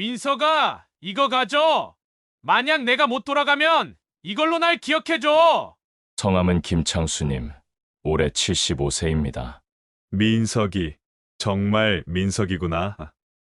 민서가 이거 가져. 만약 내가 못 돌아가면 이걸로 날 기억해줘. 성함은 김창수님. 올해 75세입니다. 민석이, 정말 민석이구나.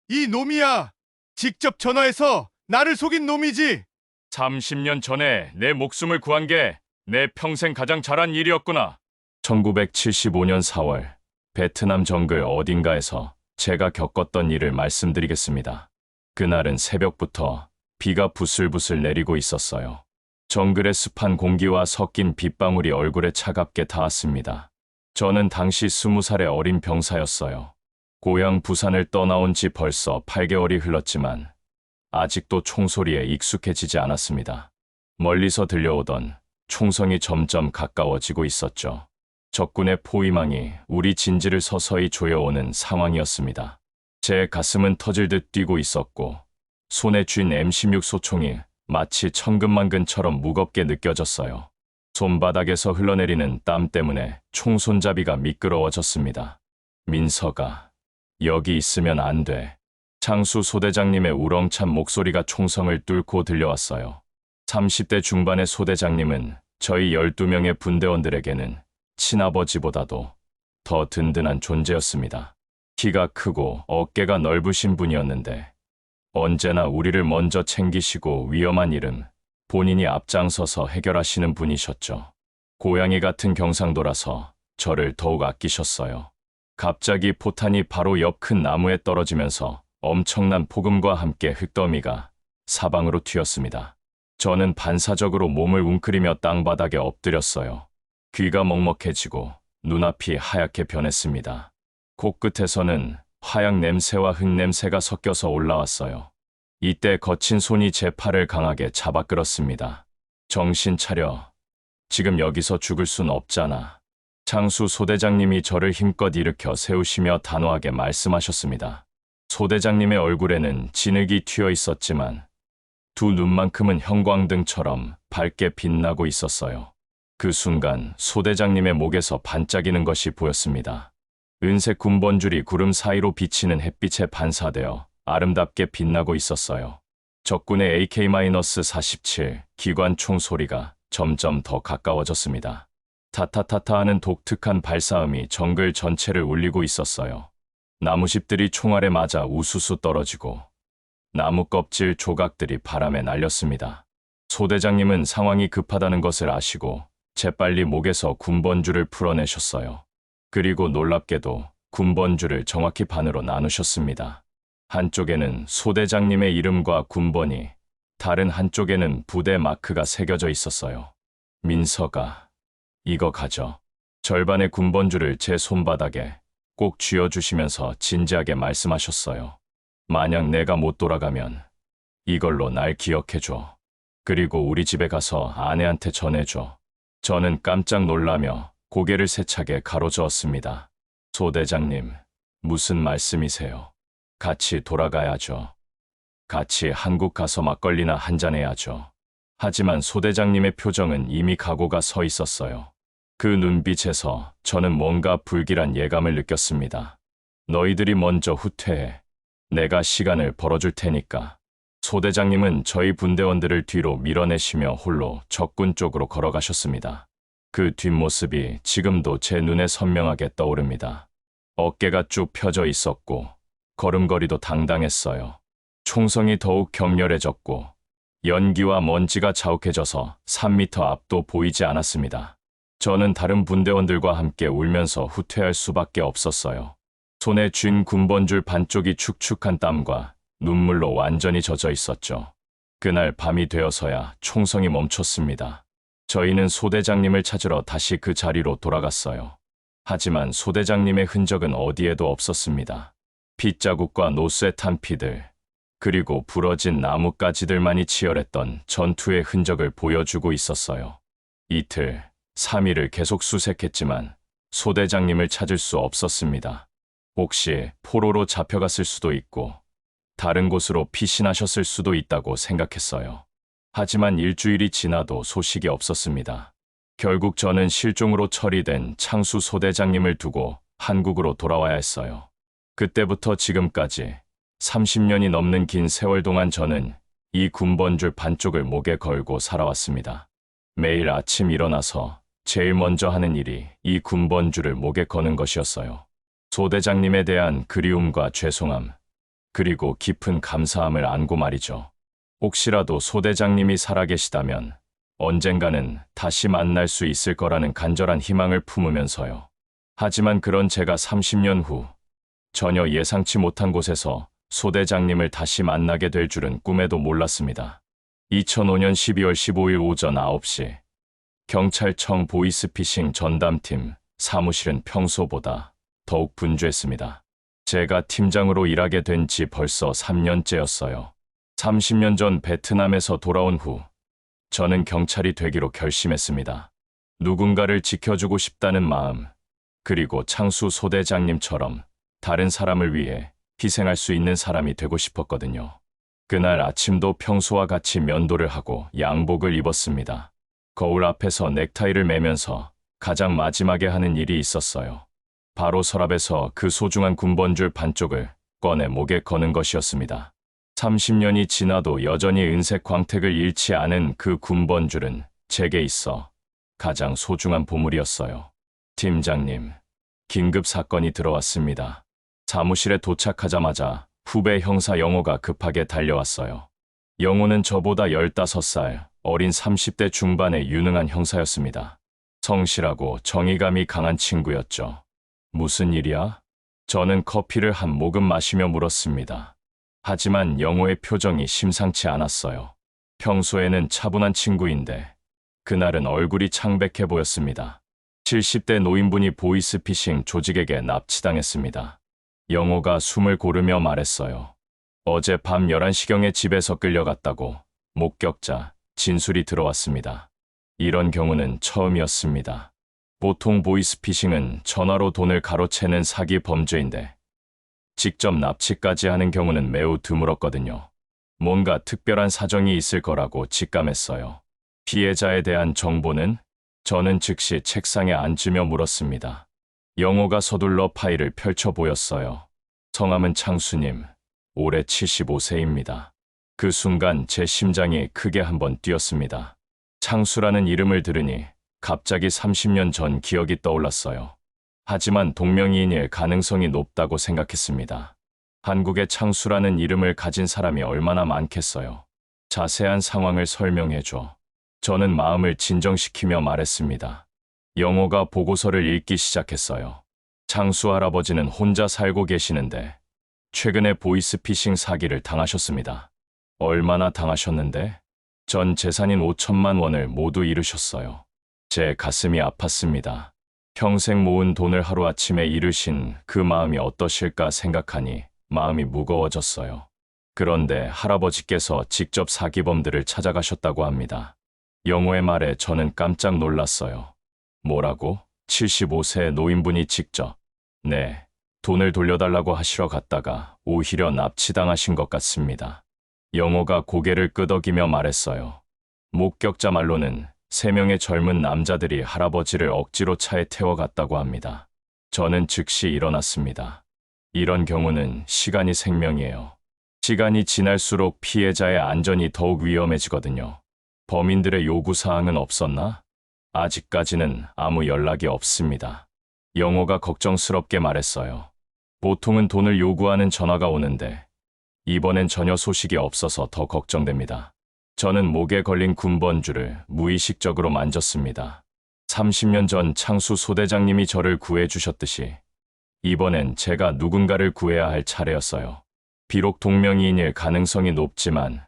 이 놈이야! 직접 전화해서 나를 속인 놈이지! 30년 전에 내 목숨을 구한 게 내 평생 가장 잘한 일이었구나. 1975년 4월, 베트남 정글 어딘가에서 제가 겪었던 일을 말씀드리겠습니다. 그날은 새벽부터 비가 부슬부슬 내리고 있었어요. 정글의 습한 공기와 섞인 빗방울이 얼굴에 차갑게 닿았습니다. 저는 당시 20살의 어린 병사였어요. 고향 부산을 떠나온 지 벌써 8개월이 흘렀지만 아직도 총소리에 익숙해지지 않았습니다. 멀리서 들려오던 총성이 점점 가까워지고 있었죠. 적군의 포위망이 우리 진지를 서서히 조여오는 상황이었습니다. 제 가슴은 터질 듯 뛰고 있었고 손에 쥔 M16 소총이 마치 천근만근처럼 무겁게 느껴졌어요. 손바닥에서 흘러내리는 땀 때문에 총 손잡이가 미끄러워졌습니다. 민서가 여기 있으면 안 돼. 창수 소대장님의 우렁찬 목소리가 총성을 뚫고 들려왔어요. 30대 중반의 소대장님은 저희 12명의 분대원들에게는 친아버지보다도 더 든든한 존재였습니다. 키가 크고 어깨가 넓으신 분이었는데 언제나 우리를 먼저 챙기시고 위험한 일은 본인이 앞장서서 해결하시는 분이셨죠. 고양이 같은 경상도라서 저를 더욱 아끼셨어요. 갑자기 포탄이 바로 옆 큰 나무에 떨어지면서 엄청난 폭음과 함께 흙더미가 사방으로 튀었습니다. 저는 반사적으로 몸을 웅크리며 땅바닥에 엎드렸어요. 귀가 먹먹해지고 눈앞이 하얗게 변했습니다. 코끝에서는 화약 냄새와 흙 냄새가 섞여서 올라왔어요. 이때 거친 손이 제 팔을 강하게 잡아 끌었습니다. 정신 차려. 지금 여기서 죽을 순 없잖아. 창수 소대장님이 저를 힘껏 일으켜 세우시며 단호하게 말씀하셨습니다. 소대장님의 얼굴에는 진흙이 튀어 있었지만 두 눈만큼은 형광등처럼 밝게 빛나고 있었어요. 그 순간 소대장님의 목에서 반짝이는 것이 보였습니다. 은색 군번줄이 구름 사이로 비치는 햇빛에 반사되어 아름답게 빛나고 있었어요. 적군의 AK-47 기관총 소리가 점점 더 가까워졌습니다. 타타타타 하는 독특한 발사음이 정글 전체를 울리고 있었어요. 나무십들이 총알에 맞아 우수수 떨어지고 나무 껍질 조각들이 바람에 날렸습니다. 소대장님은 상황이 급하다는 것을 아시고 재빨리 목에서 군번줄을 풀어내셨어요. 그리고 놀랍게도 군번줄을 정확히 반으로 나누셨습니다. 한쪽에는 소대장님의 이름과 군번이, 다른 한쪽에는 부대 마크가 새겨져 있었어요. 민서가 이거 가져. 절반의 군번줄을 제 손바닥에 꼭 쥐어주시면서 진지하게 말씀하셨어요. 만약 내가 못 돌아가면 이걸로 날 기억해줘. 그리고 우리 집에 가서 아내한테 전해줘. 저는 깜짝 놀라며 고개를 세차게 가로저었습니다. 소대장님, 무슨 말씀이세요? 같이 돌아가야죠. 같이 한국 가서 막걸리나 한잔해야죠. 하지만 소대장님의 표정은 이미 각오가 서 있었어요. 그 눈빛에서 저는 뭔가 불길한 예감을 느꼈습니다. 너희들이 먼저 후퇴해. 내가 시간을 벌어줄 테니까. 소대장님은 저희 분대원들을 뒤로 밀어내시며 홀로 적군 쪽으로 걸어가셨습니다. 그 뒷모습이 지금도 제 눈에 선명하게 떠오릅니다. 어깨가 쭉 펴져 있었고 걸음걸이도 당당했어요. 총성이 더욱 격렬해졌고 연기와 먼지가 자욱해져서 3미터 앞도 보이지 않았습니다. 저는 다른 분대원들과 함께 울면서 후퇴할 수밖에 없었어요. 손에 쥔 군번줄 반쪽이 축축한 땀과 눈물로 완전히 젖어 있었죠. 그날 밤이 되어서야 총성이 멈췄습니다. 저희는 소대장님을 찾으러 다시 그 자리로 돌아갔어요. 하지만 소대장님의 흔적은 어디에도 없었습니다. 핏자국과 노쇠 탄 피들, 그리고 부러진 나뭇가지들만이 치열했던 전투의 흔적을 보여주고 있었어요. 이틀, 3일을 계속 수색했지만 소대장님을 찾을 수 없었습니다. 혹시 포로로 잡혀갔을 수도 있고 다른 곳으로 피신하셨을 수도 있다고 생각했어요. 하지만 일주일이 지나도 소식이 없었습니다. 결국 저는 실종으로 처리된 창수 소대장님을 두고 한국으로 돌아와야 했어요. 그때부터 지금까지 30년이 넘는 긴 세월 동안 저는 이 군번줄 반쪽을 목에 걸고 살아왔습니다. 매일 아침 일어나서 제일 먼저 하는 일이 이 군번줄을 목에 거는 것이었어요. 소대장님에 대한 그리움과 죄송함, 그리고 깊은 감사함을 안고 말이죠. 혹시라도 소대장님이 살아계시다면 언젠가는 다시 만날 수 있을 거라는 간절한 희망을 품으면서요. 하지만 그런 제가 30년 후 전혀 예상치 못한 곳에서 소대장님을 다시 만나게 될 줄은 꿈에도 몰랐습니다. 2005년 12월 15일 오전 9시 경찰청 보이스피싱 전담팀 사무실은 평소보다 더욱 분주했습니다. 제가 팀장으로 일하게 된 지 벌써 3년째였어요. 30년 전 베트남에서 돌아온 후 저는 경찰이 되기로 결심했습니다. 누군가를 지켜주고 싶다는 마음, 그리고 창수 소대장님처럼 다른 사람을 위해 희생할 수 있는 사람이 되고 싶었거든요. 그날 아침도 평소와 같이 면도를 하고 양복을 입었습니다. 거울 앞에서 넥타이를 매면서 가장 마지막에 하는 일이 있었어요. 바로 서랍에서 그 소중한 군번줄 반쪽을 꺼내 목에 거는 것이었습니다. 30년이 지나도 여전히 은색 광택을 잃지 않은 그 군번줄은 제게 있어 가장 소중한 보물이었어요. 팀장님, 긴급 사건이 들어왔습니다. 사무실에 도착하자마자 후배 형사 영호가 급하게 달려왔어요. 영호는 저보다 15살 어린 30대 중반의 유능한 형사였습니다. 성실하고 정의감이 강한 친구였죠. 무슨 일이야? 저는 커피를 한 모금 마시며 물었습니다. 하지만 영호의 표정이 심상치 않았어요. 평소에는 차분한 친구인데 그날은 얼굴이 창백해 보였습니다. 70대 노인분이 보이스피싱 조직에게 납치당했습니다. 영호가 숨을 고르며 말했어요. 어제 밤 11시경에 집에서 끌려갔다고 목격자 진술이 들어왔습니다. 이런 경우는 처음이었습니다. 보통 보이스피싱은 전화로 돈을 가로채는 사기 범죄인데 직접 납치까지 하는 경우는 매우 드물었거든요. 뭔가 특별한 사정이 있을 거라고 직감했어요. 피해자에 대한 정보는? 저는 즉시 책상에 앉으며 물었습니다. 영호가 서둘러 파일을 펼쳐 보였어요. 성함은 창수님, 올해 75세입니다. 그 순간 제 심장이 크게 한번 뛰었습니다. 창수라는 이름을 들으니 갑자기 30년 전 기억이 떠올랐어요. 하지만 동명이인일 가능성이 높다고 생각했습니다. 한국에 창수라는 이름을 가진 사람이 얼마나 많겠어요. 자세한 상황을 설명해줘. 저는 마음을 진정시키며 말했습니다. 영호가 보고서를 읽기 시작했어요. 창수 할아버지는 혼자 살고 계시는데 최근에 보이스피싱 사기를 당하셨습니다. 얼마나 당하셨는데? 전 재산인 5천만 원을 모두 잃으셨어요. 제 가슴이 아팠습니다. 평생 모은 돈을 하루아침에 잃으신 그 마음이 어떠실까 생각하니 마음이 무거워졌어요. 그런데 할아버지께서 직접 사기범들을 찾아가셨다고 합니다. 영호의 말에 저는 깜짝 놀랐어요. 뭐라고? 75세 노인분이 직접? 네, 돈을 돌려달라고 하시러 갔다가 오히려 납치당하신 것 같습니다. 영호가 고개를 끄덕이며 말했어요. 목격자 말로는 3명의 젊은 남자들이 할아버지를 억지로 차에 태워갔다고 합니다. 저는 즉시 일어났습니다. 이런 경우는 시간이 생명이에요. 시간이 지날수록 피해자의 안전이 더욱 위험해지거든요. 범인들의 요구사항은 없었나? 아직까지는 아무 연락이 없습니다. 영호가 걱정스럽게 말했어요. 보통은 돈을 요구하는 전화가 오는데 이번엔 전혀 소식이 없어서 더 걱정됩니다. 저는 목에 걸린 군번줄을 무의식적으로 만졌습니다. 30년 전 창수 소대장님이 저를 구해주셨듯이 이번엔 제가 누군가를 구해야 할 차례였어요. 비록 동명이인일 가능성이 높지만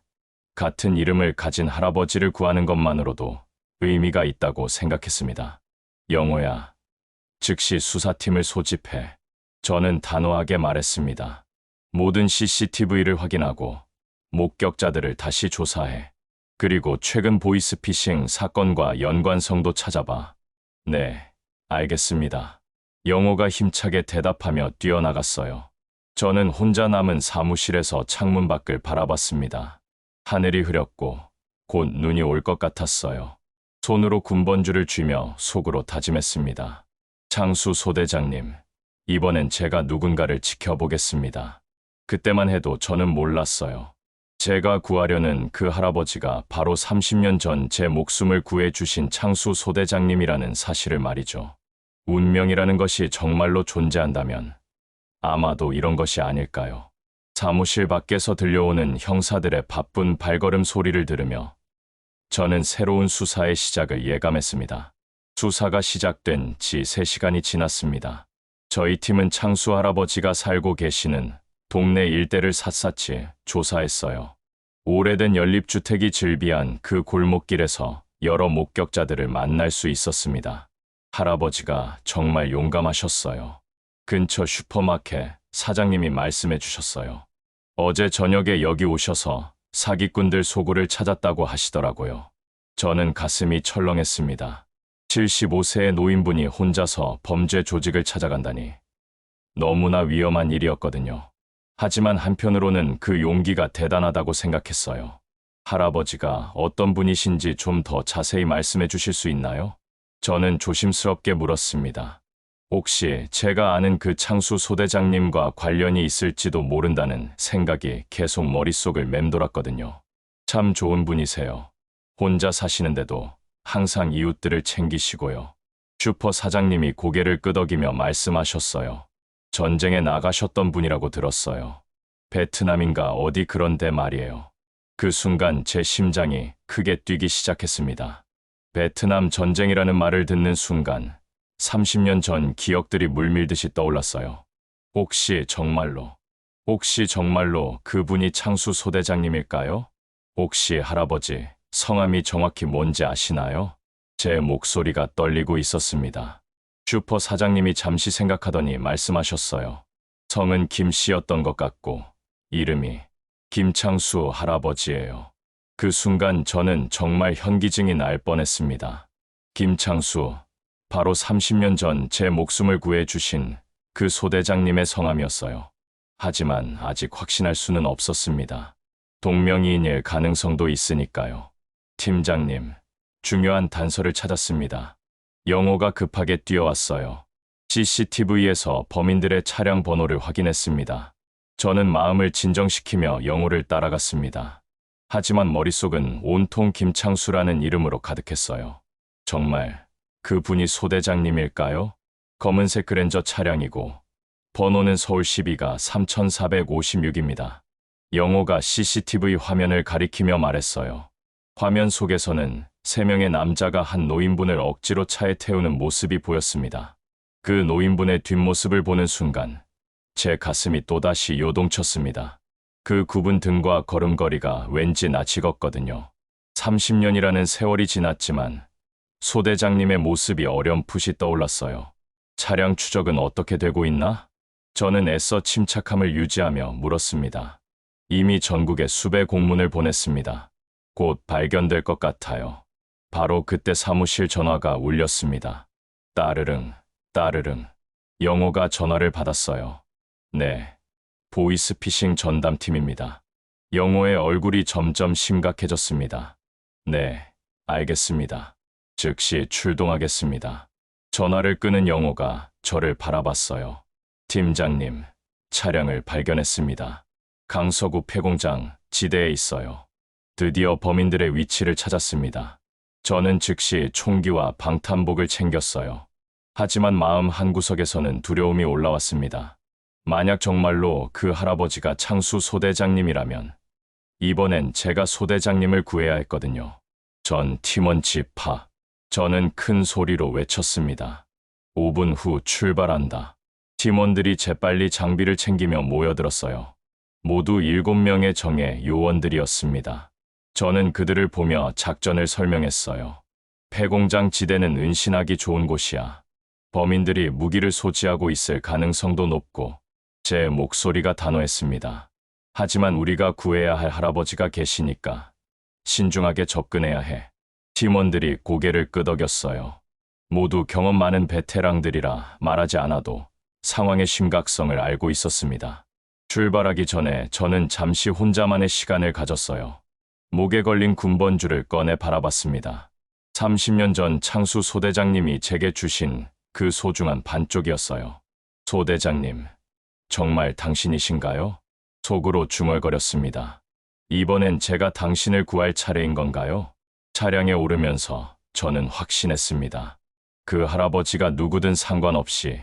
같은 이름을 가진 할아버지를 구하는 것만으로도 의미가 있다고 생각했습니다. 영호야, 즉시 수사팀을 소집해. 저는 단호하게 말했습니다. 모든 CCTV를 확인하고 목격자들을 다시 조사해. 그리고 최근 보이스피싱 사건과 연관성도 찾아봐. 네, 알겠습니다. 영호가 힘차게 대답하며 뛰어나갔어요. 저는 혼자 남은 사무실에서 창문 밖을 바라봤습니다. 하늘이 흐렸고 곧 눈이 올 것 같았어요. 손으로 군번줄을 쥐며 속으로 다짐했습니다. 창수 소대장님, 이번엔 제가 누군가를 지켜보겠습니다. 그때만 해도 저는 몰랐어요. 제가 구하려는 그 할아버지가 바로 30년 전 제 목숨을 구해주신 창수 소대장님이라는 사실을 말이죠. 운명이라는 것이 정말로 존재한다면 아마도 이런 것이 아닐까요? 사무실 밖에서 들려오는 형사들의 바쁜 발걸음 소리를 들으며 저는 새로운 수사의 시작을 예감했습니다. 수사가 시작된 지 3시간이 지났습니다. 저희 팀은 창수 할아버지가 살고 계시는 동네 일대를 샅샅이 조사했어요. 오래된 연립주택이 즐비한 그 골목길에서 여러 목격자들을 만날 수 있었습니다. 할아버지가 정말 용감하셨어요. 근처 슈퍼마켓 사장님이 말씀해 주셨어요. 어제 저녁에 여기 오셔서 사기꾼들 소굴을 찾았다고 하시더라고요. 저는 가슴이 철렁했습니다. 75세의 노인분이 혼자서 범죄 조직을 찾아간다니 너무나 위험한 일이었거든요. 하지만 한편으로는 그 용기가 대단하다고 생각했어요. 할아버지가 어떤 분이신지 좀 더 자세히 말씀해 주실 수 있나요? 저는 조심스럽게 물었습니다. 혹시 제가 아는 그 창수 소대장님과 관련이 있을지도 모른다는 생각이 계속 머릿속을 맴돌았거든요. 참 좋은 분이세요. 혼자 사시는데도 항상 이웃들을 챙기시고요. 슈퍼 사장님이 고개를 끄덕이며 말씀하셨어요. 전쟁에 나가셨던 분이라고 들었어요. 베트남인가 어디 그런데 말이에요. 그 순간 제 심장이 크게 뛰기 시작했습니다. 베트남 전쟁이라는 말을 듣는 순간 30년 전 기억들이 물밀듯이 떠올랐어요. 혹시 정말로 그분이 창수 소대장님일까요? 혹시 할아버지 성함이 정확히 뭔지 아시나요? 제 목소리가 떨리고 있었습니다. 슈퍼 사장님이 잠시 생각하더니 말씀하셨어요. 성은 김씨였던 것 같고 이름이 김창수 할아버지예요. 그 순간 저는 정말 현기증이 날 뻔했습니다. 김창수, 바로 30년 전 제 목숨을 구해주신 그 소대장님의 성함이었어요. 하지만 아직 확신할 수는 없었습니다. 동명이인일 가능성도 있으니까요. 팀장님, 중요한 단서를 찾았습니다. 영호가 급하게 뛰어왔어요. CCTV에서 범인들의 차량 번호를 확인했습니다. 저는 마음을 진정시키며 영호를 따라갔습니다. 하지만 머릿속은 온통 김창수라는 이름으로 가득했어요. 정말 그분이 소대장님일까요? 검은색 그랜저 차량이고 번호는 서울 12가 3456입니다. 영호가 CCTV 화면을 가리키며 말했어요. 화면 속에서는 3명의 남자가 한 노인분을 억지로 차에 태우는 모습이 보였습니다. 그 노인분의 뒷모습을 보는 순간 제 가슴이 또다시 요동쳤습니다. 그 굽은 등과 걸음걸이가 왠지 낯익었거든요. 30년이라는 세월이 지났지만 소대장님의 모습이 어렴풋이 떠올랐어요. 차량 추적은 어떻게 되고 있나? 저는 애써 침착함을 유지하며 물었습니다. 이미 전국에 수배 공문을 보냈습니다. 곧 발견될 것 같아요. 바로 그때 사무실 전화가 울렸습니다. 따르릉, 따르릉. 영호가 전화를 받았어요. 네, 보이스피싱 전담팀입니다. 영호의 얼굴이 점점 심각해졌습니다. 네, 알겠습니다. 즉시 출동하겠습니다. 전화를 끄는 영호가 저를 바라봤어요. 팀장님, 차량을 발견했습니다. 강서구 폐공장 지대에 있어요. 드디어 범인들의 위치를 찾았습니다. 저는 즉시 총기와 방탄복을 챙겼어요. 하지만 마음 한구석에서는 두려움이 올라왔습니다. 만약 정말로 그 할아버지가 창수 소대장님이라면 이번엔 제가 소대장님을 구해야 했거든요. 전 팀원 집파. 저는 큰 소리로 외쳤습니다. 5분 후 출발한다. 팀원들이 재빨리 장비를 챙기며 모여들었어요. 모두 7명의 정예 요원들이었습니다. 저는 그들을 보며 작전을 설명했어요. 폐공장 지대는 은신하기 좋은 곳이야. 범인들이 무기를 소지하고 있을 가능성도 높고 제 목소리가 단호했습니다. 하지만 우리가 구해야 할 할아버지가 계시니까 신중하게 접근해야 해. 팀원들이 고개를 끄덕였어요. 모두 경험 많은 베테랑들이라 말하지 않아도 상황의 심각성을 알고 있었습니다. 출발하기 전에 저는 잠시 혼자만의 시간을 가졌어요. 목에 걸린 군번줄을 꺼내 바라봤습니다. 30년 전 창수 소대장님이 제게 주신 그 소중한 반쪽이었어요. 소대장님, 정말 당신이신가요? 속으로 중얼거렸습니다. 이번엔 제가 당신을 구할 차례인 건가요? 차량에 오르면서 저는 확신했습니다. 그 할아버지가 누구든 상관없이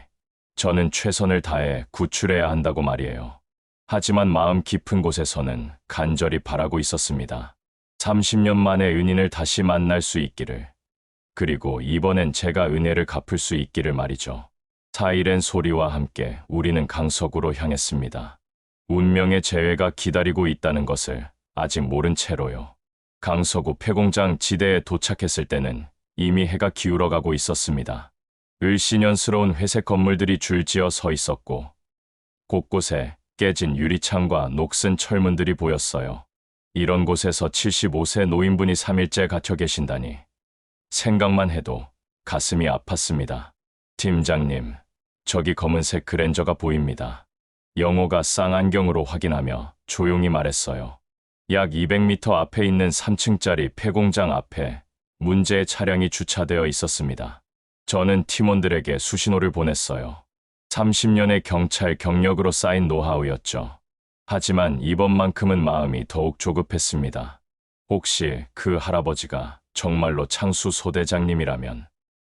저는 최선을 다해 구출해야 한다고 말이에요. 하지만 마음 깊은 곳에서는 간절히 바라고 있었습니다. 30년 만에 은인을 다시 만날 수 있기를. 그리고 이번엔 제가 은혜를 갚을 수 있기를 말이죠. 사이렌 소리와 함께 우리는 강석으로 향했습니다. 운명의 재회가 기다리고 있다는 것을 아직 모른 채로요. 강서구 폐공장 지대에 도착했을 때는 이미 해가 기울어가고 있었습니다. 을씨년스러운 회색 건물들이 줄지어 서 있었고 곳곳에 깨진 유리창과 녹슨 철문들이 보였어요. 이런 곳에서 75세 노인분이 3일째 갇혀 계신다니 생각만 해도 가슴이 아팠습니다. 팀장님, 저기 검은색 그랜저가 보입니다. 영호가 쌍안경으로 확인하며 조용히 말했어요. 약 200m 앞에 있는 3층짜리 폐공장 앞에 문제의 차량이 주차되어 있었습니다. 저는 팀원들에게 수신호를 보냈어요. 30년의 경찰 경력으로 쌓인 노하우였죠. 하지만 이번만큼은 마음이 더욱 조급했습니다. 혹시 그 할아버지가 정말로 창수 소대장님이라면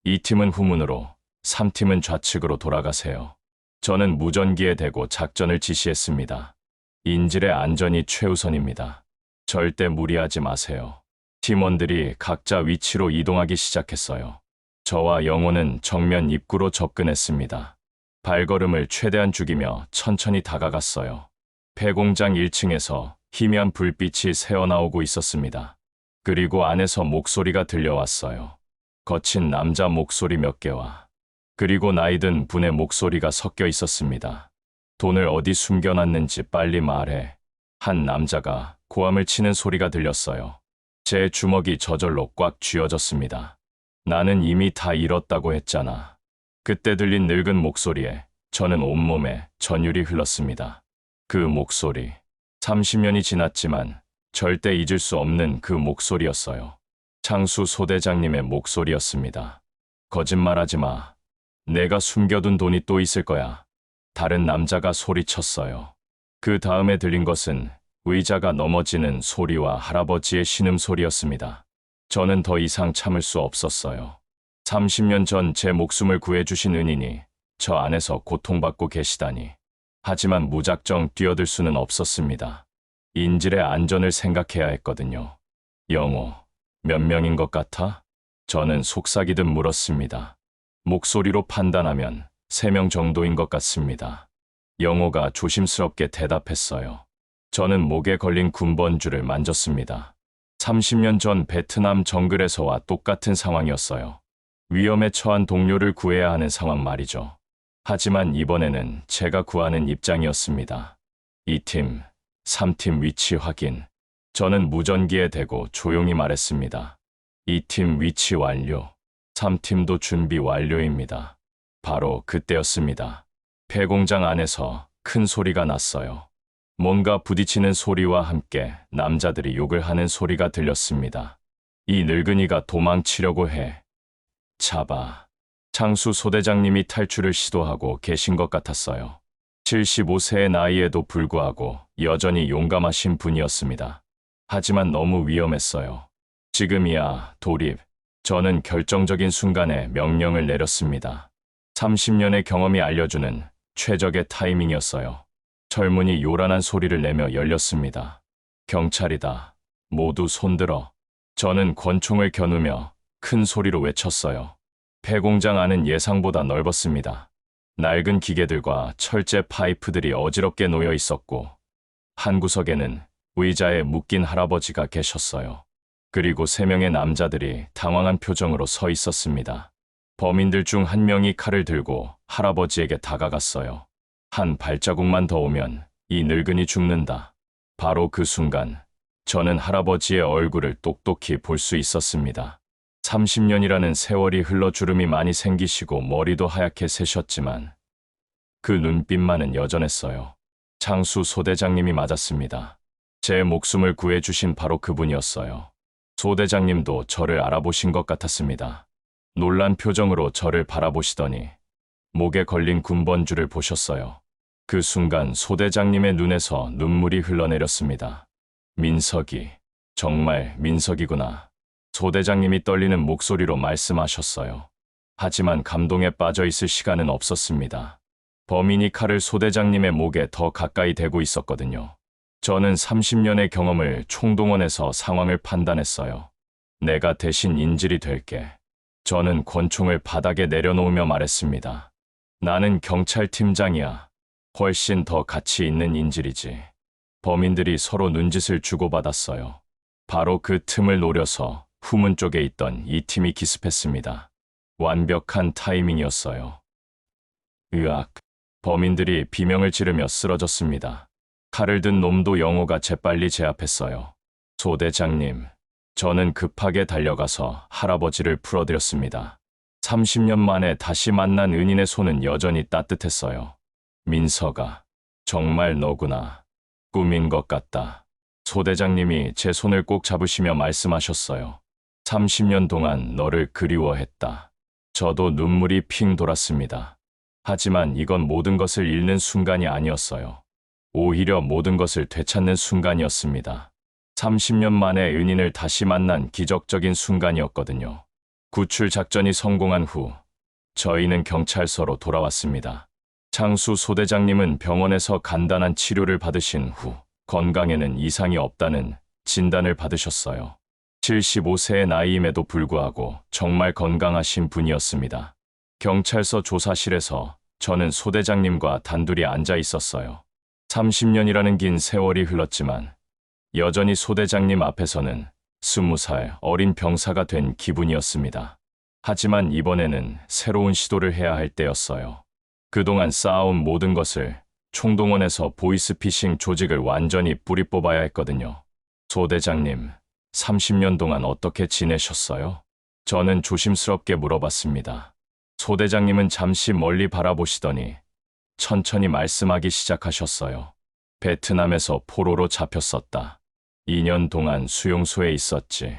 이 팀은 후문으로, 3팀은 좌측으로 돌아가세요. 저는 무전기에 대고 작전을 지시했습니다. 인질의 안전이 최우선입니다. 절대 무리하지 마세요. 팀원들이 각자 위치로 이동하기 시작했어요. 저와 영호는 정면 입구로 접근했습니다. 발걸음을 최대한 죽이며 천천히 다가갔어요. 폐공장 1층에서 희미한 불빛이 새어나오고 있었습니다. 그리고 안에서 목소리가 들려왔어요. 거친 남자 목소리 몇 개와 그리고 나이든 분의 목소리가 섞여 있었습니다. 돈을 어디 숨겨놨는지 빨리 말해. 한 남자가 고함을 치는 소리가 들렸어요. 제 주먹이 저절로 꽉 쥐어졌습니다. 나는 이미 다 잃었다고 했잖아. 그때 들린 늙은 목소리에 저는 온몸에 전율이 흘렀습니다. 그 목소리. 30년이 지났지만 절대 잊을 수 없는 그 목소리였어요. 창수 소대장님의 목소리였습니다. 거짓말하지 마. 내가 숨겨둔 돈이 또 있을 거야. 다른 남자가 소리쳤어요. 그 다음에 들린 것은 의자가 넘어지는 소리와 할아버지의 신음소리였습니다. 저는 더 이상 참을 수 없었어요. 30년 전 제 목숨을 구해주신 은인이 저 안에서 고통받고 계시다니. 하지만 무작정 뛰어들 수는 없었습니다. 인질의 안전을 생각해야 했거든요. 영호, 몇 명인 것 같아? 저는 속삭이듯 물었습니다. 목소리로 판단하면 3명 정도인 것 같습니다. 영호가 조심스럽게 대답했어요. 저는 목에 걸린 군번줄을 만졌습니다. 30년 전 베트남 정글에서와 똑같은 상황이었어요. 위험에 처한 동료를 구해야 하는 상황 말이죠. 하지만 이번에는 제가 구하는 입장이었습니다. 2팀, 3팀 위치 확인. 저는 무전기에 대고 조용히 말했습니다. 2팀 위치 완료. 3팀도 준비 완료입니다. 바로 그때였습니다. 폐공장 안에서 큰 소리가 났어요. 뭔가 부딪히는 소리와 함께 남자들이 욕을 하는 소리가 들렸습니다. 이 늙은이가 도망치려고 해. 잡아. 창수 소대장님이 탈출을 시도하고 계신 것 같았어요. 75세의 나이에도 불구하고 여전히 용감하신 분이었습니다. 하지만 너무 위험했어요. 지금이야, 돌입. 저는 결정적인 순간에 명령을 내렸습니다. 30년의 경험이 알려주는 최적의 타이밍이었어요. 철문이 요란한 소리를 내며 열렸습니다. 경찰이다. 모두 손들어. 저는 권총을 겨누며 큰 소리로 외쳤어요. 폐공장 안은 예상보다 넓었습니다. 낡은 기계들과 철제 파이프들이 어지럽게 놓여 있었고 한 구석에는 의자에 묶인 할아버지가 계셨어요. 그리고 3명의 남자들이 당황한 표정으로 서 있었습니다. 범인들 중 한 명이 칼을 들고 할아버지에게 다가갔어요. 한 발자국만 더 오면 이 늙은이 죽는다. 바로 그 순간 저는 할아버지의 얼굴을 똑똑히 볼 수 있었습니다. 30년이라는 세월이 흘러 주름이 많이 생기시고 머리도 하얗게 새셨지만 그 눈빛만은 여전했어요. 창수 소대장님이 맞았습니다. 제 목숨을 구해주신 바로 그분이었어요. 소대장님도 저를 알아보신 것 같았습니다. 놀란 표정으로 저를 바라보시더니 목에 걸린 군번줄을 보셨어요. 그 순간 소대장님의 눈에서 눈물이 흘러내렸습니다. 민석이, 정말 민석이구나. 소대장님이 떨리는 목소리로 말씀하셨어요. 하지만 감동에 빠져 있을 시간은 없었습니다. 범인이 칼을 소대장님의 목에 더 가까이 대고 있었거든요. 저는 30년의 경험을 총동원해서 상황을 판단했어요. 내가 대신 인질이 될게. 저는 권총을 바닥에 내려놓으며 말했습니다. 나는 경찰팀장이야. 훨씬 더 가치 있는 인질이지. 범인들이 서로 눈짓을 주고받았어요. 바로 그 틈을 노려서 후문 쪽에 있던 이 팀이 기습했습니다. 완벽한 타이밍이었어요. 으악. 범인들이 비명을 지르며 쓰러졌습니다. 칼을 든 놈도 영호가 재빨리 제압했어요. 소대장님, 저는 급하게 달려가서 할아버지를 풀어드렸습니다. 30년 만에 다시 만난 은인의 손은 여전히 따뜻했어요. 민석아, 정말 너구나. 꿈인 것 같다. 소대장님이 제 손을 꼭 잡으시며 말씀하셨어요. 30년 동안 너를 그리워했다. 저도 눈물이 핑 돌았습니다. 하지만 이건 모든 것을 잃는 순간이 아니었어요. 오히려 모든 것을 되찾는 순간이었습니다. 30년 만에 은인을 다시 만난 기적적인 순간이었거든요. 구출 작전이 성공한 후 저희는 경찰서로 돌아왔습니다. 창수 소대장님은 병원에서 간단한 치료를 받으신 후 건강에는 이상이 없다는 진단을 받으셨어요. 75세의 나이임에도 불구하고 정말 건강하신 분이었습니다. 경찰서 조사실에서 저는 소대장님과 단둘이 앉아 있었어요. 30년이라는 긴 세월이 흘렀지만 여전히 소대장님 앞에서는 20살 어린 병사가 된 기분이었습니다. 하지만 이번에는 새로운 시도를 해야 할 때였어요. 그동안 쌓아온 모든 것을 총동원해서 보이스피싱 조직을 완전히 뿌리 뽑아야 했거든요. 소대장님, 30년 동안 어떻게 지내셨어요? 저는 조심스럽게 물어봤습니다. 소대장님은 잠시 멀리 바라보시더니 천천히 말씀하기 시작하셨어요. 베트남에서 포로로 잡혔었다. 2년 동안 수용소에 있었지.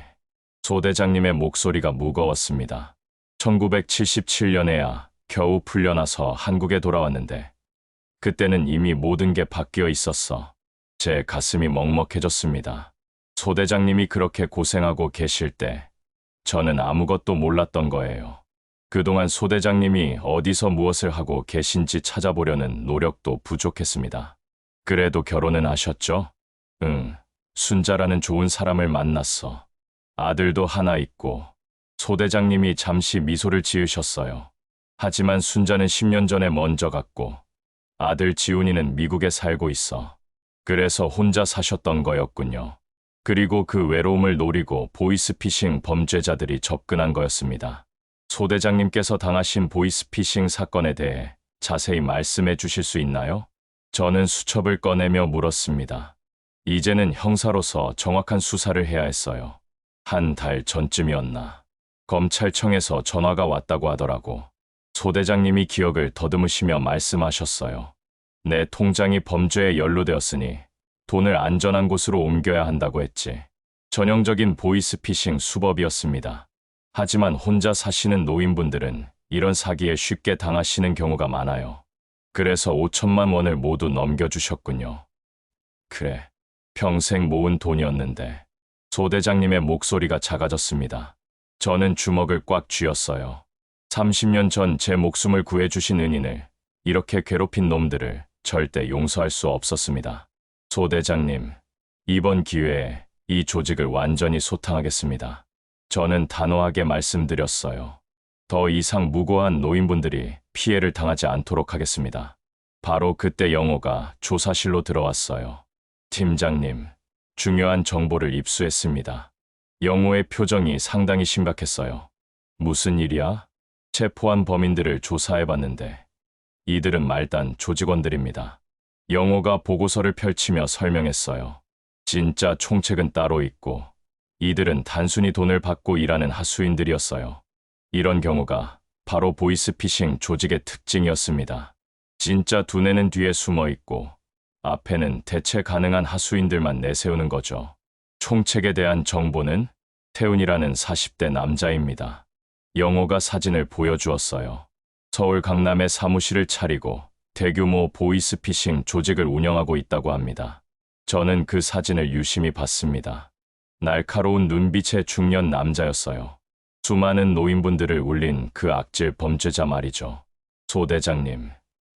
소대장님의 목소리가 무거웠습니다. 1977년에야 겨우 풀려나서 한국에 돌아왔는데 그때는 이미 모든 게 바뀌어 있었어. 제 가슴이 먹먹해졌습니다. 소대장님이 그렇게 고생하고 계실 때 저는 아무것도 몰랐던 거예요. 그동안 소대장님이 어디서 무엇을 하고 계신지 찾아보려는 노력도 부족했습니다. 그래도 결혼은 하셨죠? 응, 순자라는 좋은 사람을 만났어. 아들도 하나 있고. 소대장님이 잠시 미소를 지으셨어요. 하지만 순자는 10년 전에 먼저 갔고 아들 지훈이는 미국에 살고 있어. 그래서 혼자 사셨던 거였군요. 그리고 그 외로움을 노리고 보이스피싱 범죄자들이 접근한 거였습니다. 소대장님께서 당하신 보이스피싱 사건에 대해 자세히 말씀해 주실 수 있나요? 저는 수첩을 꺼내며 물었습니다. 이제는 형사로서 정확한 수사를 해야 했어요. 한 달 전쯤이었나. 검찰청에서 전화가 왔다고 하더라고. 소대장님이 기억을 더듬으시며 말씀하셨어요. 내 통장이 범죄에 연루되었으니 돈을 안전한 곳으로 옮겨야 한다고 했지. 전형적인 보이스피싱 수법이었습니다. 하지만 혼자 사시는 노인분들은 이런 사기에 쉽게 당하시는 경우가 많아요. 그래서 5천만 원을 모두 넘겨주셨군요. 그래, 평생 모은 돈이었는데. 소대장님의 목소리가 작아졌습니다. 저는 주먹을 꽉 쥐었어요. 30년 전 제 목숨을 구해주신 은인을 이렇게 괴롭힌 놈들을 절대 용서할 수 없었습니다. 소대장님, 이번 기회에 이 조직을 완전히 소탕하겠습니다. 저는 단호하게 말씀드렸어요. 더 이상 무고한 노인분들이 피해를 당하지 않도록 하겠습니다. 바로 그때 영호가 조사실로 들어왔어요. 팀장님, 중요한 정보를 입수했습니다. 영호의 표정이 상당히 심각했어요. 무슨 일이야? 체포한 범인들을 조사해봤는데 이들은 말단 조직원들입니다. 영호가 보고서를 펼치며 설명했어요. 진짜 총책은 따로 있고 이들은 단순히 돈을 받고 일하는 하수인들이었어요. 이런 경우가 바로 보이스피싱 조직의 특징이었습니다. 진짜 두뇌는 뒤에 숨어 있고 앞에는 대체 가능한 하수인들만 내세우는 거죠. 총책에 대한 정보는 태훈이라는 40대 남자입니다. 영호가 사진을 보여주었어요. 서울 강남에 사무실을 차리고 대규모 보이스피싱 조직을 운영하고 있다고 합니다. 저는 그 사진을 유심히 봤습니다. 날카로운 눈빛의 중년 남자였어요. 수많은 노인분들을 울린 그 악질 범죄자 말이죠. 소 대장님,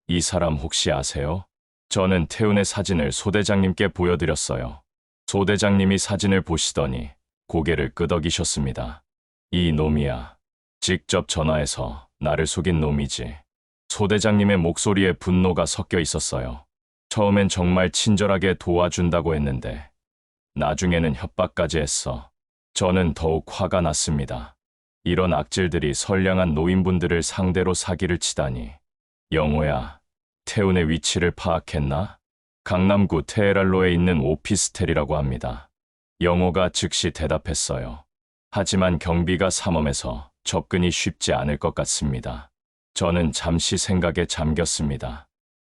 이 사람 혹시 아세요? 저는 태훈의 사진을 소 대장님께 보여드렸어요. 소 대장님이 사진을 보시더니 고개를 끄덕이셨습니다. 이 놈이야. 직접 전화해서 나를 속인 놈이지. 소 대장님의 목소리에 분노가 섞여 있었어요. 처음엔 정말 친절하게 도와준다고 했는데 나중에는 협박까지 했어. 저는 더욱 화가 났습니다. 이런 악질들이 선량한 노인분들을 상대로 사기를 치다니. 영호야, 태훈의 위치를 파악했나? 강남구 테헤랄로에 있는 오피스텔이라고 합니다. 영호가 즉시 대답했어요. 하지만 경비가 삼엄해서 접근이 쉽지 않을 것 같습니다. 저는 잠시 생각에 잠겼습니다.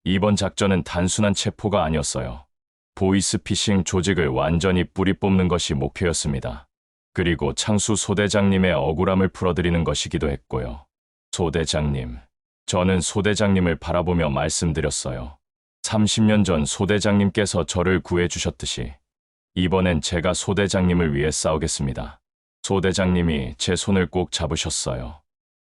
이번 작전은 단순한 체포가 아니었어요. 보이스피싱 조직을 완전히 뿌리 뽑는 것이 목표였습니다. 그리고 창수 소대장님의 억울함을 풀어드리는 것이기도 했고요. 소대장님, 저는 소대장님을 바라보며 말씀드렸어요. 30년 전 소대장님께서 저를 구해주셨듯이 이번엔 제가 소대장님을 위해 싸우겠습니다. 소대장님이 제 손을 꼭 잡으셨어요.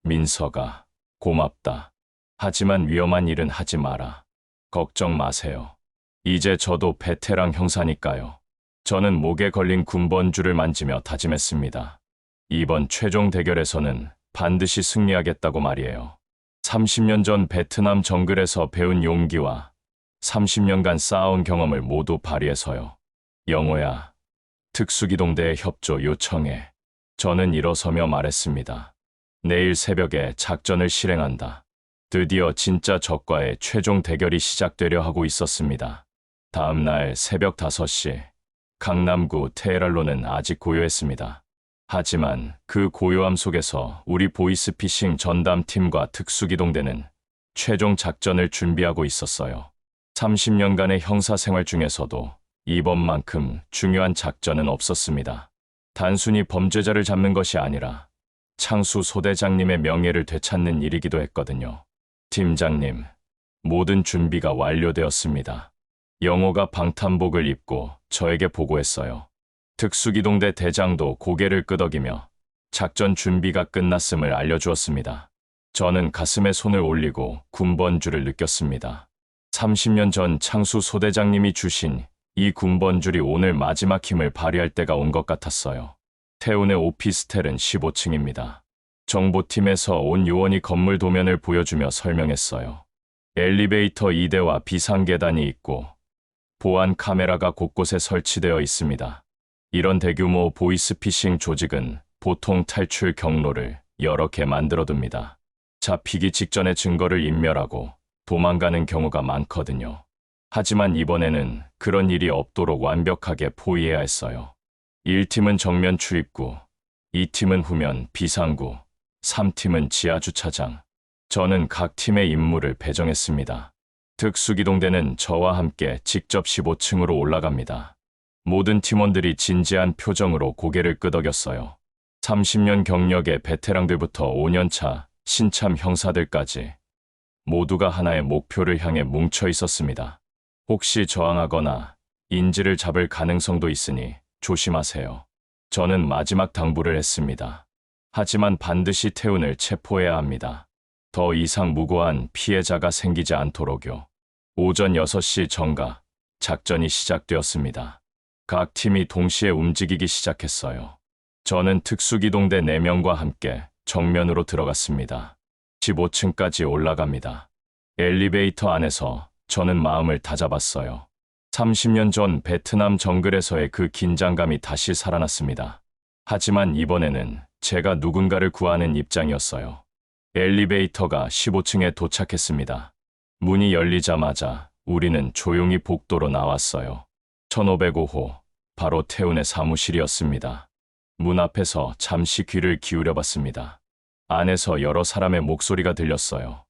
민서가, 고맙다. 하지만 위험한 일은 하지 마라. 걱정 마세요. 이제 저도 베테랑 형사니까요. 저는 목에 걸린 군번줄을 만지며 다짐했습니다. 이번 최종 대결에서는 반드시 승리하겠다고 말이에요. 30년 전 베트남 정글에서 배운 용기와 30년간 쌓아온 경험을 모두 발휘해서요. 영호야, 특수기동대의 협조 요청해. 저는 일어서며 말했습니다. 내일 새벽에 작전을 실행한다. 드디어 진짜 적과의 최종 대결이 시작되려 하고 있었습니다. 다음 날 새벽 5시, 강남구 테헤랄로는 아직 고요했습니다. 하지만 그 고요함 속에서 우리 보이스피싱 전담팀과 특수기동대는 최종 작전을 준비하고 있었어요. 30년간의 형사 생활 중에서도 이번만큼 중요한 작전은 없었습니다. 단순히 범죄자를 잡는 것이 아니라 창수 소대장님의 명예를 되찾는 일이기도 했거든요. 팀장님, 모든 준비가 완료되었습니다. 영호가 방탄복을 입고 저에게 보고했어요. 특수기동대 대장도 고개를 끄덕이며 작전 준비가 끝났음을 알려주었습니다. 저는 가슴에 손을 올리고 군번줄을 느꼈습니다. 30년 전 창수 소대장님이 주신 이 군번줄이 오늘 마지막 힘을 발휘할 때가 온 것 같았어요. 태훈의 오피스텔은 15층입니다. 정보팀에서 온 요원이 건물 도면을 보여주며 설명했어요. 엘리베이터 2대와 비상계단이 있고 보안 카메라가 곳곳에 설치되어 있습니다. 이런 대규모 보이스피싱 조직은 보통 탈출 경로를 여러 개 만들어둡니다. 잡히기 직전에 증거를 인멸하고 도망가는 경우가 많거든요. 하지만 이번에는 그런 일이 없도록 완벽하게 포위해야 했어요. 1팀은 정면 출입구, 2팀은 후면 비상구, 3팀은 지하주차장. 저는 각 팀의 임무를 배정했습니다. 특수기동대는 저와 함께 직접 15층으로 올라갑니다. 모든 팀원들이 진지한 표정으로 고개를 끄덕였어요. 30년 경력의 베테랑들부터 5년차 신참 형사들까지 모두가 하나의 목표를 향해 뭉쳐 있었습니다. 혹시 저항하거나 인지를 잡을 가능성도 있으니 조심하세요. 저는 마지막 당부를 했습니다. 하지만 반드시 태훈을 체포해야 합니다. 더 이상 무고한 피해자가 생기지 않도록요. 오전 6시 정각, 작전이 시작되었습니다. 각 팀이 동시에 움직이기 시작했어요. 저는 특수기동대 4명과 함께 정면으로 들어갔습니다. 15층까지 올라갑니다. 엘리베이터 안에서 저는 마음을 다잡았어요. 30년 전 베트남 정글에서의 그 긴장감이 다시 살아났습니다. 하지만 이번에는 제가 누군가를 구하는 입장이었어요. 엘리베이터가 15층에 도착했습니다. 문이 열리자마자 우리는 조용히 복도로 나왔어요. 1505호, 바로 태훈의 사무실이었습니다. 문 앞에서 잠시 귀를 기울여 봤습니다. 안에서 여러 사람의 목소리가 들렸어요.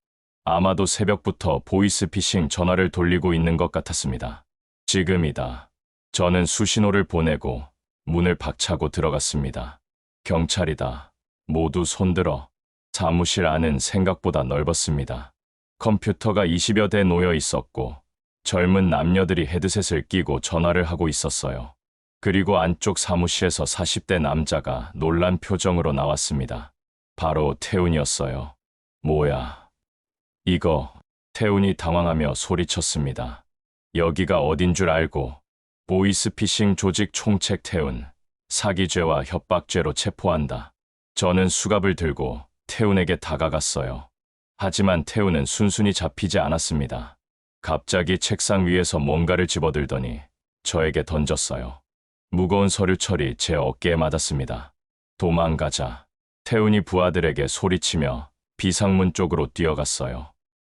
아마도 새벽부터 보이스피싱 전화를 돌리고 있는 것 같았습니다. 지금이다. 저는 수신호를 보내고 문을 박차고 들어갔습니다. 경찰이다. 모두 손들어. 사무실 안은 생각보다 넓었습니다. 컴퓨터가 20여 대 놓여 있었고 젊은 남녀들이 헤드셋을 끼고 전화를 하고 있었어요. 그리고 안쪽 사무실에서 40대 남자가 놀란 표정으로 나왔습니다. 바로 태훈이었어요. 뭐야? 이거. 태훈이 당황하며 소리쳤습니다. 여기가 어딘 줄 알고. 보이스피싱 조직 총책 태훈. 사기죄와 협박죄로 체포한다. 저는 수갑을 들고 태훈에게 다가갔어요. 하지만 태훈은 순순히 잡히지 않았습니다. 갑자기 책상 위에서 뭔가를 집어들더니 저에게 던졌어요. 무거운 서류철이 제 어깨에 맞았습니다. 도망가자. 태훈이 부하들에게 소리치며 비상문 쪽으로 뛰어갔어요.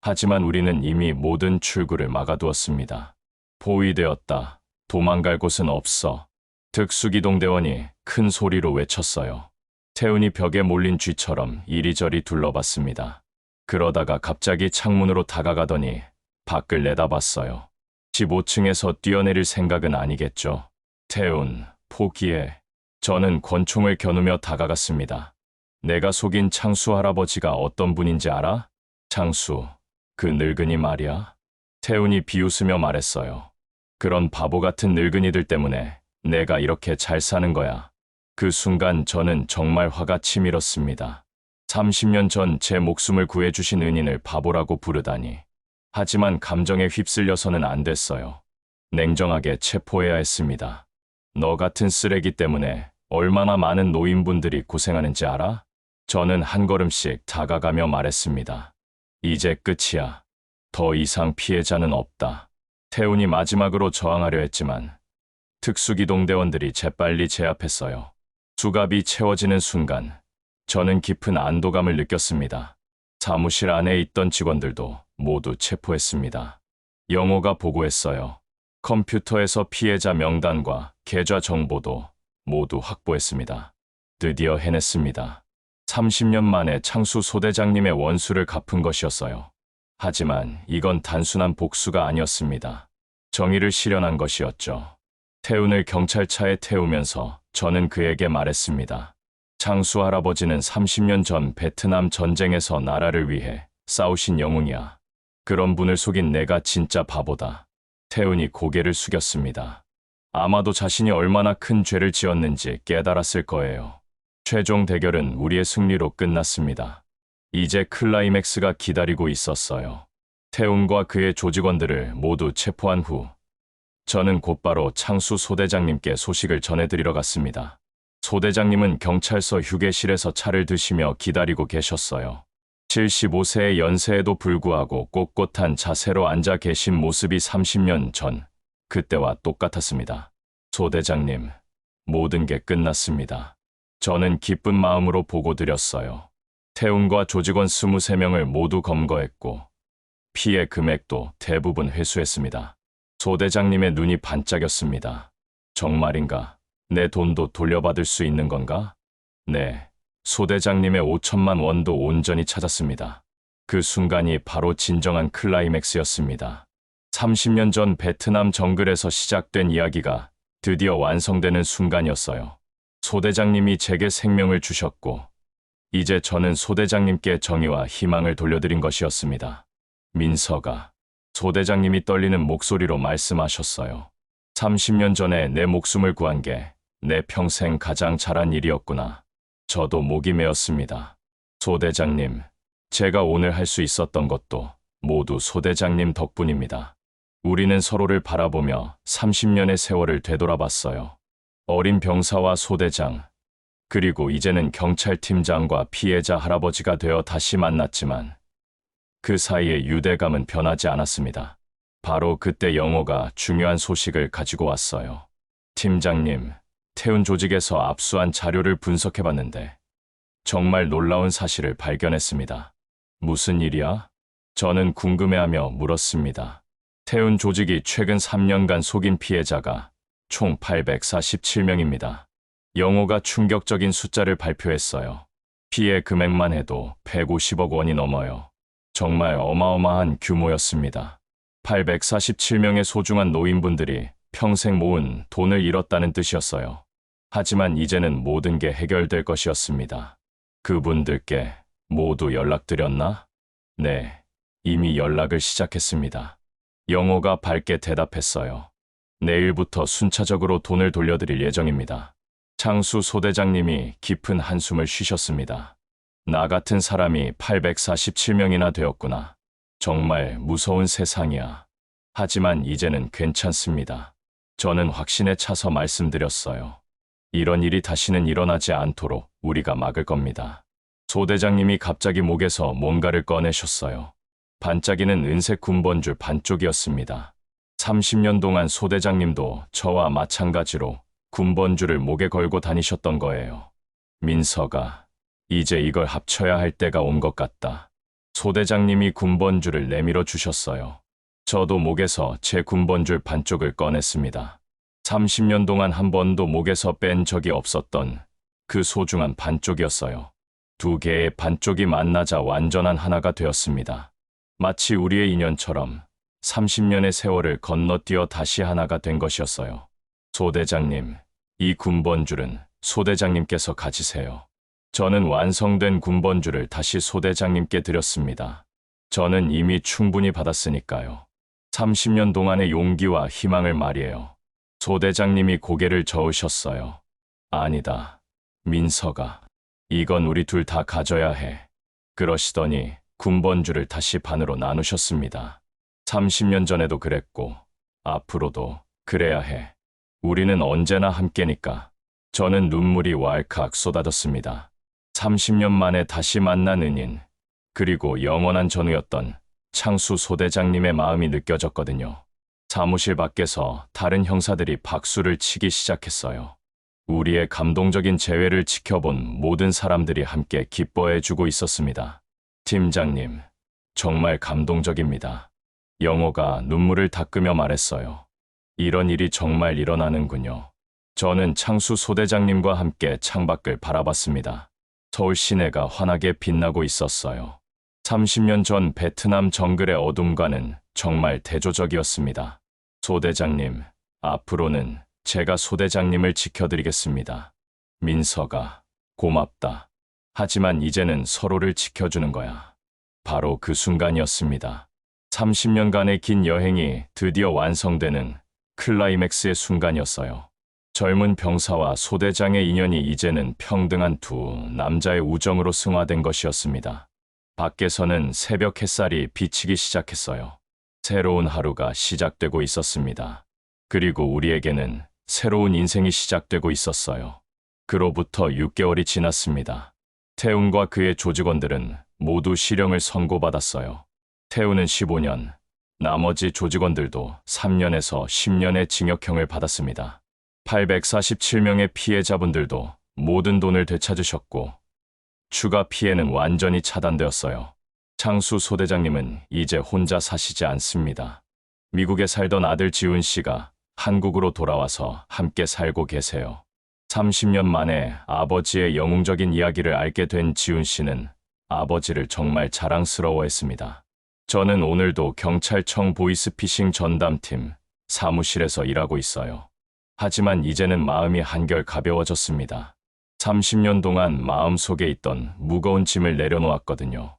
하지만 우리는 이미 모든 출구를 막아두었습니다. 포위되었다. 도망갈 곳은 없어. 특수기동대원이 큰 소리로 외쳤어요. 태훈이 벽에 몰린 쥐처럼 이리저리 둘러봤습니다. 그러다가 갑자기 창문으로 다가가더니 밖을 내다봤어요. 15층에서 뛰어내릴 생각은 아니겠죠. 태훈, 포기해. 저는 권총을 겨누며 다가갔습니다. 내가 속인 창수 할아버지가 어떤 분인지 알아? 창수, 그 늙은이 말이야. 태훈이 비웃으며 말했어요. 그런 바보 같은 늙은이들 때문에 내가 이렇게 잘 사는 거야. 그 순간 저는 정말 화가 치밀었습니다. 30년 전 제 목숨을 구해주신 은인을 바보라고 부르다니. 하지만 감정에 휩쓸려서는 안 됐어요. 냉정하게 체포해야 했습니다. 너 같은 쓰레기 때문에 얼마나 많은 노인분들이 고생하는지 알아? 저는 한 걸음씩 다가가며 말했습니다. 이제 끝이야. 더 이상 피해자는 없다. 태훈이 마지막으로 저항하려 했지만 특수기동대원들이 재빨리 제압했어요. 수갑이 채워지는 순간 저는 깊은 안도감을 느꼈습니다. 사무실 안에 있던 직원들도 모두 체포했습니다. 영호가 보고했어요. 컴퓨터에서 피해자 명단과 계좌 정보도 모두 확보했습니다. 드디어 해냈습니다. 30년 만에 창수 소대장님의 원수를 갚은 것이었어요. 하지만 이건 단순한 복수가 아니었습니다. 정의를 실현한 것이었죠. 태훈을 경찰차에 태우면서 저는 그에게 말했습니다. 창수 할아버지는 30년 전 베트남 전쟁에서 나라를 위해 싸우신 영웅이야. 그런 분을 속인 내가 진짜 바보다. 태훈이 고개를 숙였습니다. 아마도 자신이 얼마나 큰 죄를 지었는지 깨달았을 거예요. 최종 대결은 우리의 승리로 끝났습니다. 이제 클라이맥스가 기다리고 있었어요. 태훈과 그의 조직원들을 모두 체포한 후 저는 곧바로 창수 소대장님께 소식을 전해드리러 갔습니다. 소대장님은 경찰서 휴게실에서 차를 드시며 기다리고 계셨어요. 75세의 연세에도 불구하고 꼿꼿한 자세로 앉아 계신 모습이 30년 전 그때와 똑같았습니다. 소대장님, 모든 게 끝났습니다. 저는 기쁜 마음으로 보고드렸어요. 태훈과 조직원 23명을 모두 검거했고 피해 금액도 대부분 회수했습니다. 소대장님의 눈이 반짝였습니다. 정말인가? 내 돈도 돌려받을 수 있는 건가? 네, 소대장님의 5천만 원도 온전히 찾았습니다. 그 순간이 바로 진정한 클라이맥스였습니다. 30년 전 베트남 정글에서 시작된 이야기가 드디어 완성되는 순간이었어요. 소대장님이 제게 생명을 주셨고 이제 저는 소대장님께 정의와 희망을 돌려드린 것이었습니다. 민서가, 소대장님이 떨리는 목소리로 말씀하셨어요. 30년 전에 내 목숨을 구한 게 내 평생 가장 잘한 일이었구나. 저도 목이 메었습니다. 소대장님, 제가 오늘 할 수 있었던 것도 모두 소대장님 덕분입니다. 우리는 서로를 바라보며 30년의 세월을 되돌아봤어요. 어린 병사와 소대장, 그리고 이제는 경찰팀장과 피해자 할아버지가 되어 다시 만났지만 그 사이의 유대감은 변하지 않았습니다. 바로 그때 영호가 중요한 소식을 가지고 왔어요. 팀장님, 태훈 조직에서 압수한 자료를 분석해봤는데 정말 놀라운 사실을 발견했습니다. 무슨 일이야? 저는 궁금해하며 물었습니다. 태훈 조직이 최근 3년간 속인 피해자가 총 847명입니다. 영호가 충격적인 숫자를 발표했어요. 피해 금액만 해도 150억 원이 넘어요. 정말 어마어마한 규모였습니다. 847명의 소중한 노인분들이 평생 모은 돈을 잃었다는 뜻이었어요. 하지만 이제는 모든 게 해결될 것이었습니다. 그분들께 모두 연락드렸나? 네, 이미 연락을 시작했습니다. 영호가 밝게 대답했어요. 내일부터 순차적으로 돈을 돌려드릴 예정입니다. 창수 소대장님이 깊은 한숨을 쉬셨습니다. 나 같은 사람이 847명이나 되었구나. 정말 무서운 세상이야. 하지만 이제는 괜찮습니다. 저는 확신에 차서 말씀드렸어요. 이런 일이 다시는 일어나지 않도록 우리가 막을 겁니다. 소대장님이 갑자기 목에서 뭔가를 꺼내셨어요. 반짝이는 은색 군번줄 반쪽이었습니다. 30년 동안 소대장님도 저와 마찬가지로 군번줄을 목에 걸고 다니셨던 거예요. 민서가, 이제 이걸 합쳐야 할 때가 온 것 같다. 소대장님이 군번줄을 내밀어 주셨어요. 저도 목에서 제 군번줄 반쪽을 꺼냈습니다. 30년 동안 한 번도 목에서 뺀 적이 없었던 그 소중한 반쪽이었어요. 두 개의 반쪽이 만나자 완전한 하나가 되었습니다. 마치 우리의 인연처럼 30년의 세월을 건너뛰어 다시 하나가 된 것이었어요. 소대장님, 이 군번줄은 소대장님께서 가지세요. 저는 완성된 군번줄을 다시 소대장님께 드렸습니다. 저는 이미 충분히 받았으니까요. 30년 동안의 용기와 희망을 말이에요. 소대장님이 고개를 저으셨어요. 아니다. 민서가. 이건 우리 둘 다 가져야 해. 그러시더니 군번줄을 다시 반으로 나누셨습니다. 30년 전에도 그랬고 앞으로도 그래야 해. 우리는 언제나 함께니까. 저는 눈물이 왈칵 쏟아졌습니다. 30년 만에 다시 만난 은인, 그리고 영원한 전우였던 창수 소대장님의 마음이 느껴졌거든요. 사무실 밖에서 다른 형사들이 박수를 치기 시작했어요. 우리의 감동적인 재회를 지켜본 모든 사람들이 함께 기뻐해주고 있었습니다. 팀장님, 정말 감동적입니다. 영호가 눈물을 닦으며 말했어요. 이런 일이 정말 일어나는군요. 저는 창수 소대장님과 함께 창밖을 바라봤습니다. 서울 시내가 환하게 빛나고 있었어요. 30년 전 베트남 정글의 어둠과는 정말 대조적이었습니다. 소대장님, 앞으로는 제가 소대장님을 지켜드리겠습니다. 민서가, 고맙다. 하지만 이제는 서로를 지켜주는 거야. 바로 그 순간이었습니다. 30년간의 긴 여행이 드디어 완성되는 클라이맥스의 순간이었어요. 젊은 병사와 소대장의 인연이 이제는 평등한 두 남자의 우정으로 승화된 것이었습니다. 밖에서는 새벽 햇살이 비치기 시작했어요. 새로운 하루가 시작되고 있었습니다. 그리고 우리에게는 새로운 인생이 시작되고 있었어요. 그로부터 6개월이 지났습니다. 태훈과 그의 조직원들은 모두 실형을 선고받았어요. 태훈은 15년, 나머지 조직원들도 3년에서 10년의 징역형을 받았습니다. 847명의 피해자분들도 모든 돈을 되찾으셨고 추가 피해는 완전히 차단되었어요. 창수 소대장님은 이제 혼자 사시지 않습니다. 미국에 살던 아들 지훈 씨가 한국으로 돌아와서 함께 살고 계세요. 30년 만에 아버지의 영웅적인 이야기를 알게 된 지훈 씨는 아버지를 정말 자랑스러워했습니다. 저는 오늘도 경찰청 보이스피싱 전담팀 사무실에서 일하고 있어요. 하지만 이제는 마음이 한결 가벼워졌습니다. 30년 동안 마음속에 있던 무거운 짐을 내려놓았거든요.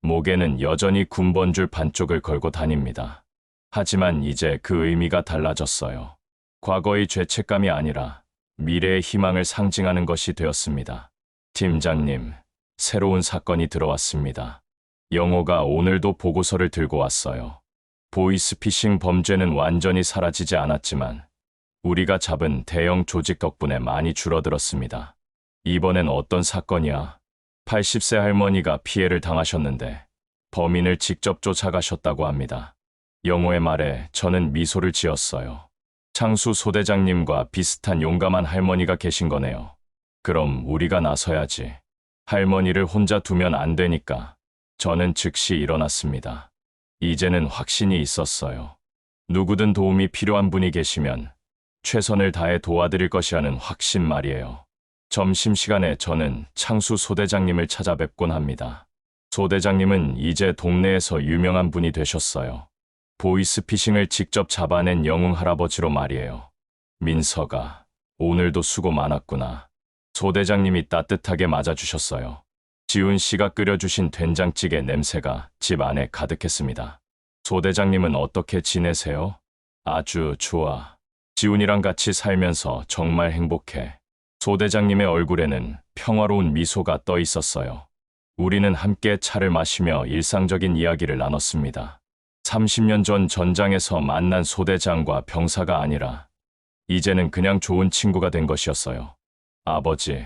목에는 여전히 군번줄 반쪽을 걸고 다닙니다. 하지만 이제 그 의미가 달라졌어요. 과거의 죄책감이 아니라 미래의 희망을 상징하는 것이 되었습니다. 팀장님, 새로운 사건이 들어왔습니다. 영호가 오늘도 보고서를 들고 왔어요. 보이스피싱 범죄는 완전히 사라지지 않았지만 우리가 잡은 대형 조직 덕분에 많이 줄어들었습니다. 이번엔 어떤 사건이야? 80세 할머니가 피해를 당하셨는데 범인을 직접 쫓아가셨다고 합니다. 영호의 말에 저는 미소를 지었어요. 창수 소대장님과 비슷한 용감한 할머니가 계신 거네요. 그럼 우리가 나서야지. 할머니를 혼자 두면 안 되니까. 저는 즉시 일어났습니다. 이제는 확신이 있었어요. 누구든 도움이 필요한 분이 계시면 최선을 다해 도와드릴 것이라는 확신 말이에요. 점심시간에 저는 창수 소대장님을 찾아뵙곤 합니다. 소대장님은 이제 동네에서 유명한 분이 되셨어요. 보이스피싱을 직접 잡아낸 영웅 할아버지로 말이에요. 민서가, 오늘도 수고 많았구나. 소대장님이 따뜻하게 맞아주셨어요. 지훈 씨가 끓여주신 된장찌개 냄새가 집 안에 가득했습니다. 소 대장님은 어떻게 지내세요? 아주 좋아. 지훈이랑 같이 살면서 정말 행복해. 소 대장님의 얼굴에는 평화로운 미소가 떠 있었어요. 우리는 함께 차를 마시며 일상적인 이야기를 나눴습니다. 30년 전 전장에서 만난 소 대장과 병사가 아니라 이제는 그냥 좋은 친구가 된 것이었어요. 아버지,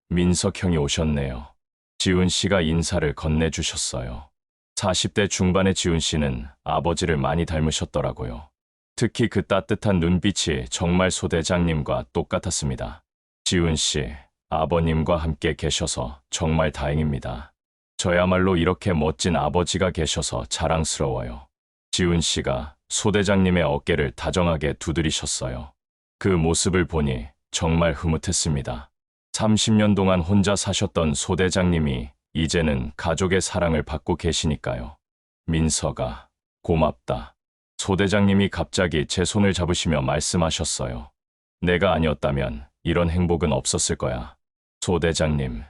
민석 형이 오셨네요. 지훈 씨가 인사를 건네주셨어요. 40대 중반의 지훈 씨는 아버지를 많이 닮으셨더라고요. 특히 그 따뜻한 눈빛이 정말 소 대장님과 똑같았습니다. 지훈 씨, 아버님과 함께 계셔서 정말 다행입니다. 저야말로 이렇게 멋진 아버지가 계셔서 자랑스러워요. 지훈 씨가 소 대장님의 어깨를 다정하게 두드리셨어요. 그 모습을 보니 정말 흐뭇했습니다. 30년 동안 혼자 사셨던 소 대장님이 이제는 가족의 사랑을 받고 계시니까요. 민석아, 고맙다. 소 대장님이 갑자기 제 손을 잡으시며 말씀하셨어요. 내가 아니었다면 이런 행복은 없었을 거야. 소 대장님,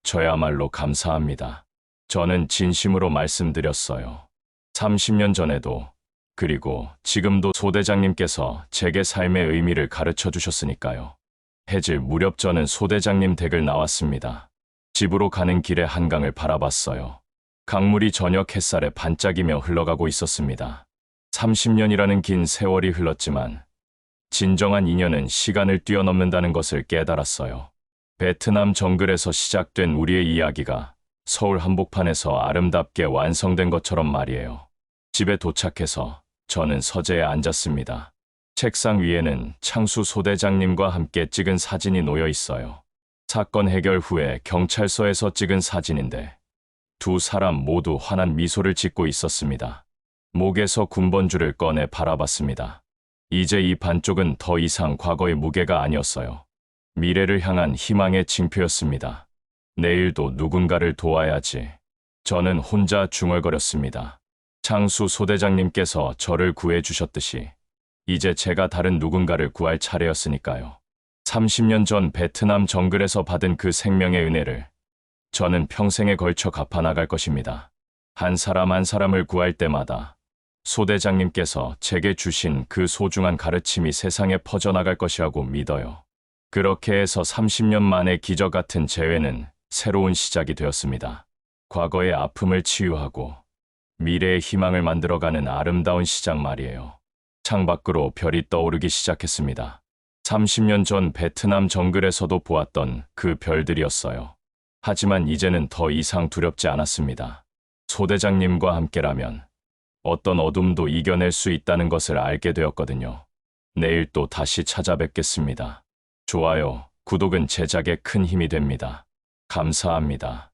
저야말로 감사합니다. 저는 진심으로 말씀드렸어요. 30년 전에도, 그리고 지금도 소 대장님께서 제게 삶의 의미를 가르쳐 주셨으니까요. 해질 무렵 저는 소 대장님 댁을 나왔습니다. 집으로 가는 길에 한강을 바라봤어요. 강물이 저녁 햇살에 반짝이며 흘러가고 있었습니다. 30년이라는 긴 세월이 흘렀지만 진정한 인연은 시간을 뛰어넘는다는 것을 깨달았어요. 베트남 정글에서 시작된 우리의 이야기가 서울 한복판에서 아름답게 완성된 것처럼 말이에요. 집에 도착해서 저는 서재에 앉았습니다. 책상 위에는 창수 소 대장님과 함께 찍은 사진이 놓여 있어요. 사건 해결 후에 경찰서에서 찍은 사진인데 두 사람 모두 환한 미소를 짓고 있었습니다. 목에서 군번줄을 꺼내 바라봤습니다. 이제 이 반쪽은 더 이상 과거의 무게가 아니었어요. 미래를 향한 희망의 징표였습니다. 내일도 누군가를 도와야지. 저는 혼자 중얼거렸습니다. 창수 소 대장님께서 저를 구해주셨듯이 이제 제가 다른 누군가를 구할 차례였으니까요. 30년 전 베트남 정글에서 받은 그 생명의 은혜를 저는 평생에 걸쳐 갚아나갈 것입니다. 한 사람 한 사람을 구할 때마다 소 대장님께서 제게 주신 그 소중한 가르침이 세상에 퍼져나갈 것이라고 믿어요. 그렇게 해서 30년 만에 기적 같은 재회는 새로운 시작이 되었습니다. 과거의 아픔을 치유하고 미래의 희망을 만들어가는 아름다운 시작 말이에요. 창밖으로 별이 떠오르기 시작했습니다. 30년 전 베트남 정글에서도 보았던 그 별들이었어요. 하지만 이제는 더 이상 두렵지 않았습니다. 소 대장님과 함께라면 어떤 어둠도 이겨낼 수 있다는 것을 알게 되었거든요. 내일 또 다시 찾아뵙겠습니다. 좋아요, 구독은 제작에 큰 힘이 됩니다. 감사합니다.